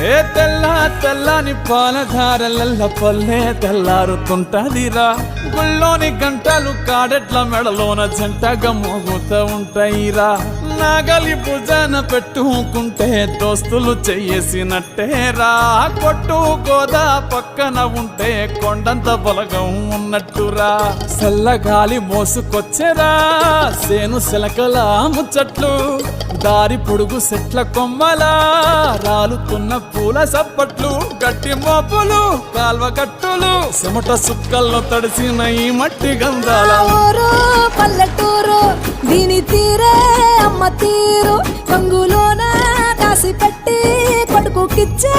ఏ తెల్ల తెల్లని పాలధారలల్ల పల్లె తెల్లారుతుంటదిరా గుళ్ళోని గంటలు కాడెట్ల మెడలోన జంటగా మోగుతూ ఉంటాయిరా నాగలి భుజాన పెట్టుకుంటే దోస్తులు చెయ్యేసినట్టేరా కొట్టు గోదా పక్కన ఉంటే కొండంత బలగం ఉన్నట్టురా చల్లగాలి మోసుకొచ్చెరా సేను శిలకల ముచ్చట్లు దారి పొడుగు చెట్ల కొమ్మలా రాలుతున్న పూల సప్పట్లు గట్టి మోపులు కాల్వ కట్టులు చెమట సుక్కల్లో తడిసిన ఈ మట్టి గంధాల పల్లెటూరు దీని తీరే అమ్మ తీరు రంగులోన దాసి పెట్టి కొడుకుకిచ్చే